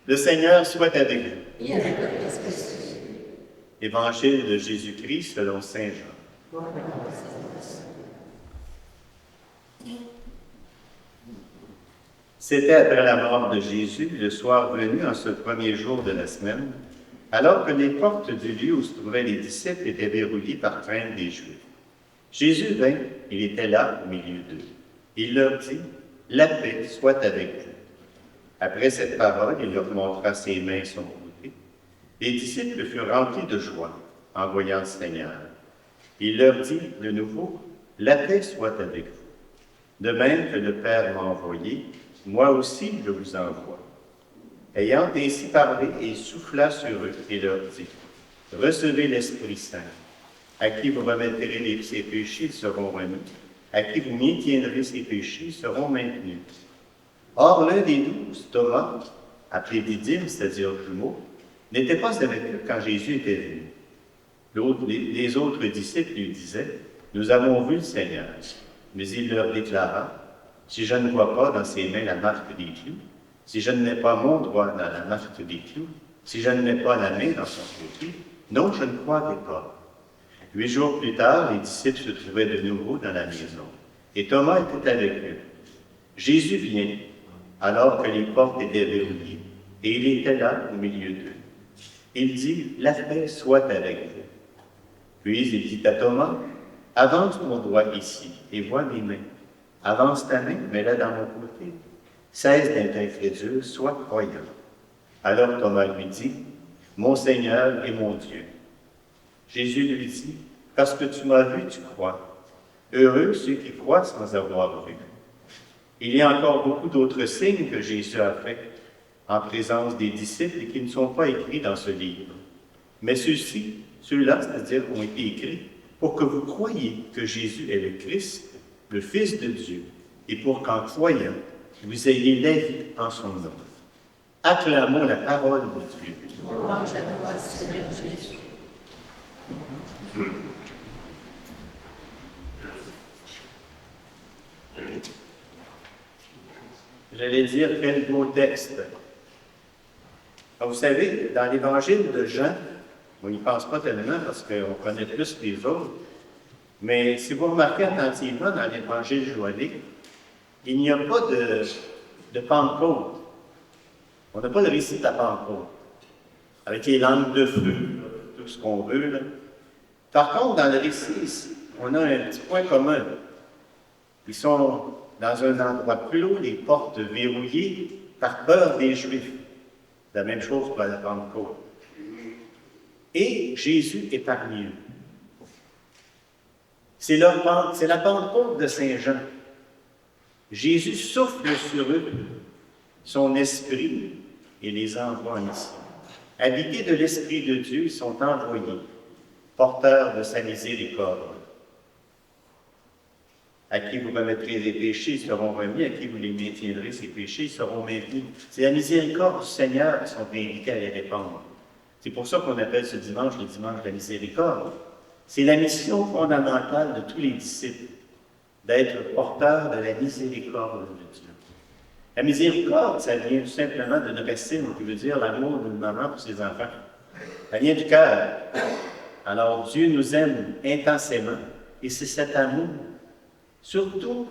Le Seigneur soit avec vous. Évangile de Jésus-Christ selon saint Jean. C'était après la mort de Jésus, le soir venu en ce premier jour de la semaine, alors que les portes du lieu où se trouvaient les disciples étaient verrouillées par crainte des Juifs. Jésus vint, il était là au milieu d'eux. Il leur dit, « La paix soit avec vous. » Après cette parole, il leur montra ses mains et son côté. Les disciples furent remplis de joie en voyant le Seigneur. Il leur dit de nouveau, « La paix soit avec vous. De même que le Père m'a envoyé, moi aussi je vous envoie. » Ayant ainsi parlé, il souffla sur eux et leur dit, « Recevez l'Esprit Saint. À qui vous remettrez ses péchés seront remis. À qui vous maintiendrez ses péchés seront maintenus. » Or, l'un des 12, Thomas, appelé Didyme, c'est-à-dire jumeau, n'était pas avec eux quand Jésus était venu. Les autres disciples lui disaient, « Nous avons vu le Seigneur. » Mais il leur déclara, « Si je ne vois pas dans ses mains la marque des clous, si je ne mets pas mon doigt dans la marque des clous, si je ne mets pas la main dans son côté, non, je ne croirai pas. » 8 jours plus tard, les disciples se trouvaient de nouveau dans la maison, et Thomas était avec eux. Jésus vient, alors que les portes étaient verrouillées, et il était là au milieu d'eux. Il dit, « La paix soit avec vous. » Puis il dit à Thomas, « Avance ton doigt ici, et vois mes mains. Avance ta main, mets-la dans mon côté. Cesse d'être incrédule, sois croyant. » Alors Thomas lui dit, « Mon Seigneur et mon Dieu. » Jésus lui dit, « Parce que tu m'as vu, tu crois. Heureux ceux qui croient sans avoir vu. » Il y a encore beaucoup d'autres signes que Jésus a faits en présence des disciples et qui ne sont pas écrits dans ce livre. Mais ceux-là, c'est-à-dire, ont été écrits pour que vous croyiez que Jésus est le Christ, le Fils de Dieu, et pour qu'en croyant, vous ayez la vie en son nom. Acclamons la parole de Dieu. Louange à toi, Seigneur Jésus. J'allais dire, quel beau texte. Vous savez, dans l'évangile de Jean, on n'y pense pas tellement parce qu'on connaît plus les autres, mais si vous remarquez attentivement dans l'évangile joannique, il n'y a pas de Pentecôte. On n'a pas le récit de la Pentecôte, avec les langues de feu, tout ce qu'on veut. Là. Par contre, dans le récit ici, on a un petit point commun. Ils sont dans un endroit clos, les portes verrouillées, par peur des Juifs. La même chose pour la Pentecôte. Et Jésus est parmi eux. C'est la Pentecôte de Saint Jean. Jésus souffle sur eux son esprit et les envoie ici. Habités de l'Esprit de Dieu, ils sont envoyés, porteurs de sa miséricorde. À qui vous remettrez les péchés, ils seront remis. À qui vous les maintiendrez, ces péchés, ils seront maintenus. C'est la miséricorde du Seigneur qui sont invités à les répandre. C'est pour ça qu'on appelle ce dimanche le dimanche de la miséricorde. C'est la mission fondamentale de tous les disciples, d'être porteurs de la miséricorde de Dieu. La miséricorde, ça vient tout simplement d'une racine qui veut dire l'amour d'une maman pour ses enfants. Ça vient du cœur. Alors Dieu nous aime intensément, et c'est cet amour. Surtout,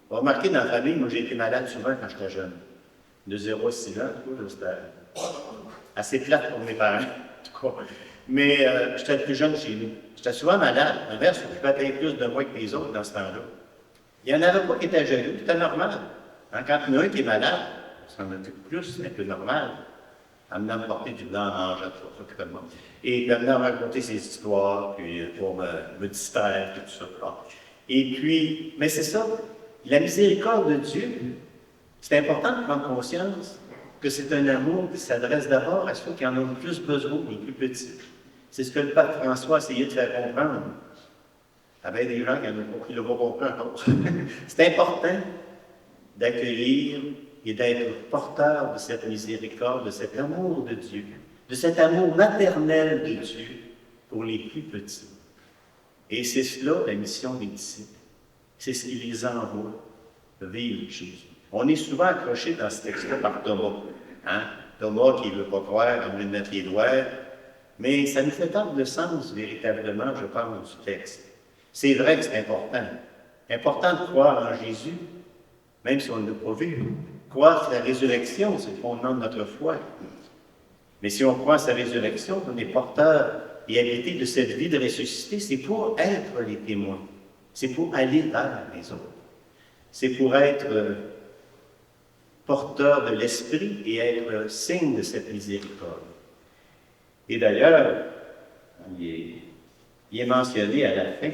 remarquez dans la famille, moi j'ai été malade souvent quand j'étais jeune. De 0 à 6 ans, c'était assez plate pour mes parents, en tout cas. Mais j'étais le plus jeune chez nous. J'étais souvent malade. Ma mère s'occupait bien plus de moi que les autres dans ce temps-là. Il n'y en avait pas qui étaient jaloux, c'était normal. Hein, quand il y en a un qui est malade, ça en occupe plus, c'est un peu normal. En venant me porter du blanc à manger, tout ça, moi. Et en venant me raconter ses histoires, puis pour me distraire, tout ça. Et puis, mais c'est ça, la miséricorde de Dieu, c'est important de prendre conscience que c'est un amour qui s'adresse d'abord à ceux qui en ont le plus besoin, les plus petits. C'est ce que le pape François a essayé de faire comprendre. Il y avait des gens qui l'ont pas compris encore. C'est important d'accueillir et d'être porteur de cette miséricorde, de cet amour de Dieu, de cet amour maternel de Dieu pour les plus petits. Et c'est cela la mission des disciples. C'est ce qui les envoie vivre Jésus. On est souvent accroché dans ce texte-là par Thomas. Hein? Thomas qui ne veut pas croire, on veut mettre les doigts. Mais ça nous fait perdre le sens, véritablement, je pense, du texte. C'est vrai que c'est important. Important de croire en Jésus, même si on ne l'a pas vu. Croire que la résurrection, c'est le fondement de notre foi. Mais si on croit à sa résurrection, on est porteur et habité de cette vie de ressuscité, c'est pour être les témoins. C'est pour aller vers les autres. C'est pour être porteur de l'Esprit et être signe de cette miséricorde. Et d'ailleurs, il est mentionné à la fin.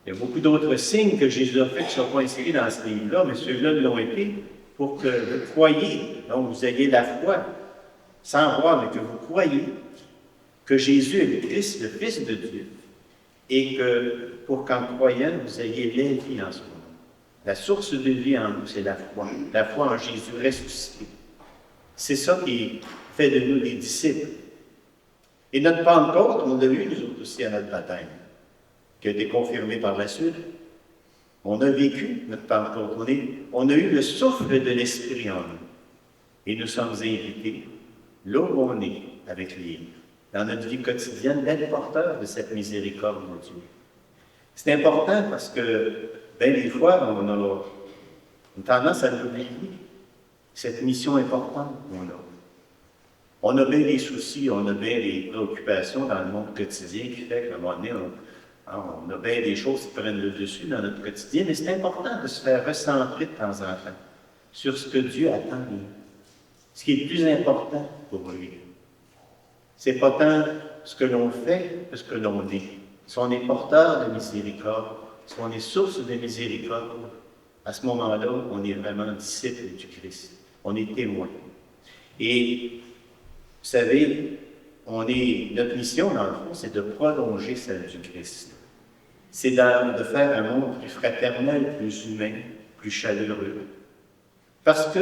Il y a beaucoup d'autres signes que Jésus a fait qui ne sont pas inscrits dans ce livre-là, mais ceux-là l'ont été pour que vous croyiez, donc vous ayez la foi, sans voir, mais que vous croyez que Jésus est le Christ, le Fils de Dieu, et que pour qu'en croyant, vous ayez la vie en ce moment. La source de vie en nous, c'est la foi en Jésus ressuscité. C'est ça qui fait de nous des disciples. Et notre Pentecôte, on l'a eu nous autres aussi à notre baptême, qui a été confirmé par la suite. On a vécu notre Pentecôte. On a eu le souffle de l'Esprit en nous. Et nous sommes invités, là où on est, avec lui, dans notre vie quotidienne, d'être porteurs de cette miséricorde de Dieu. C'est important parce que, bien des fois, on a une tendance à l'oublier, cette mission importante qu'on a. On a bien des soucis, on a bien des préoccupations dans le monde quotidien qui fait qu'à un moment donné, on a bien des choses qui prennent le dessus dans notre quotidien, mais c'est important de se faire recentrer de temps en temps sur ce que Dieu attend de nous, ce qui est le plus important pour lui. C'est pas tant ce que l'on fait que ce que l'on est. Si on est porteur de miséricorde, si on est source de miséricorde, à ce moment-là, on est vraiment disciple du Christ. On est témoin. Et vous savez, notre mission, dans le fond, c'est de prolonger celle du Christ. C'est de faire un monde plus fraternel, plus humain, plus chaleureux. Parce que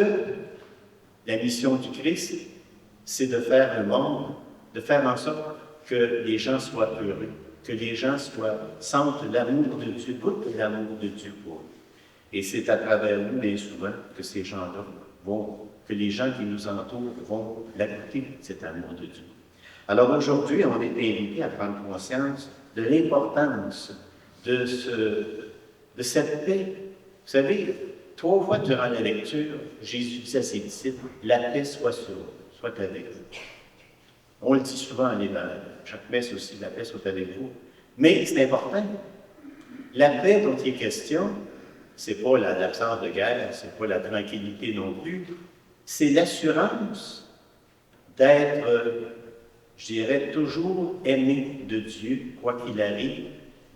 la mission du Christ, c'est de faire le monde, de faire en sorte que les gens soient heureux, que les gens sentent l'amour de Dieu, goûtent l'amour de Dieu pour eux. Et c'est à travers nous, bien souvent, que ces gens-là que les gens qui nous entourent vont goûter cet amour de Dieu. Alors aujourd'hui, on est invités à prendre conscience de l'importance de cette paix. Vous savez, 3 fois durant la lecture, Jésus dit à ses disciples, « La paix soit avec vous. » On le dit souvent dans chaque messe aussi, « La paix soit avec vous. » Mais c'est important. La paix dont il est question, ce n'est pas l'absence de guerre, ce n'est pas la tranquillité non plus, c'est l'assurance d'être, je dirais, toujours aimé de Dieu, quoi qu'il arrive,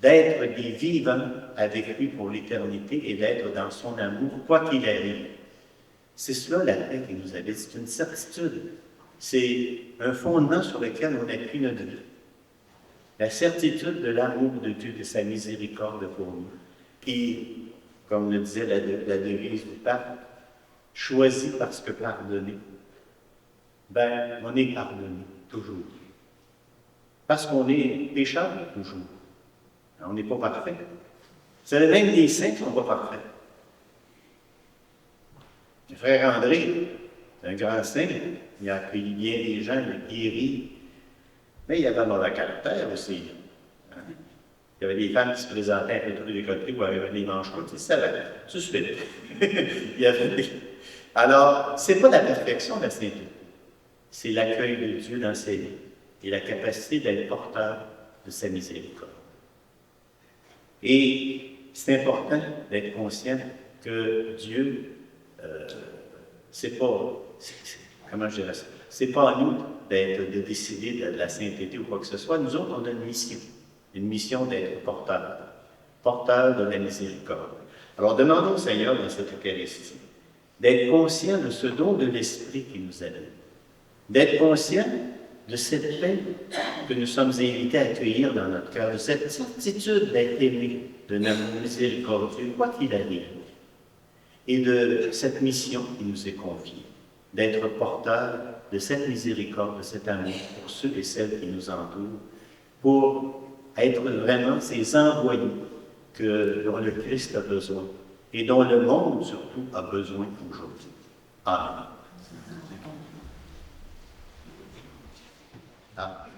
d'être des vivants avec lui pour l'éternité et d'être dans son amour, quoi qu'il arrive. C'est cela la paix qui nous habite, c'est une certitude. C'est un fondement sur lequel on appuie notre vie. La certitude de l'amour de Dieu, de sa miséricorde pour nous, qui, comme le disait la devise du pape, choisi parce que pardonné. Ben, on est pardonné, toujours. Parce qu'on est pécheur, toujours. On n'est pas parfait. C'est même des saints qui ne sont pas parfaits. Le frère André, c'est un grand saint, il a accueilli bien des gens, il a guéri. Mais il y avait un mauvais caractère aussi. Hein? Il y avait des femmes qui se présentaient un peu trop décolletées ou avaient des manches courtes, ça va, tout de suite. Il y avait des... Alors, ce n'est pas la perfection de la sainteté, c'est l'accueil de Dieu dans sa vie et la capacité d'être porteur de sa miséricorde. Et c'est important d'être conscient que Dieu, c'est pas, comment je dirais ça, c'est pas à nous de décider de la sainteté ou quoi que ce soit. Nous autres, on a une mission d'être porteur de la miséricorde. Alors, demandons au Seigneur dans cette Eucharistie d'être conscient de ce don de l'Esprit qui nous aide, d'être conscient de cette paix que nous sommes invités à accueillir dans notre cœur, de cette certitude d'être aimé, de notre miséricordieux, quoi qu'il arrive, et de cette mission qui nous est confiée, d'être porteur de cette miséricorde, de cet amour pour ceux et celles qui nous entourent, pour être vraiment ces envoyés dont le Christ a besoin et dont le monde surtout a besoin aujourd'hui. Amen. Amen.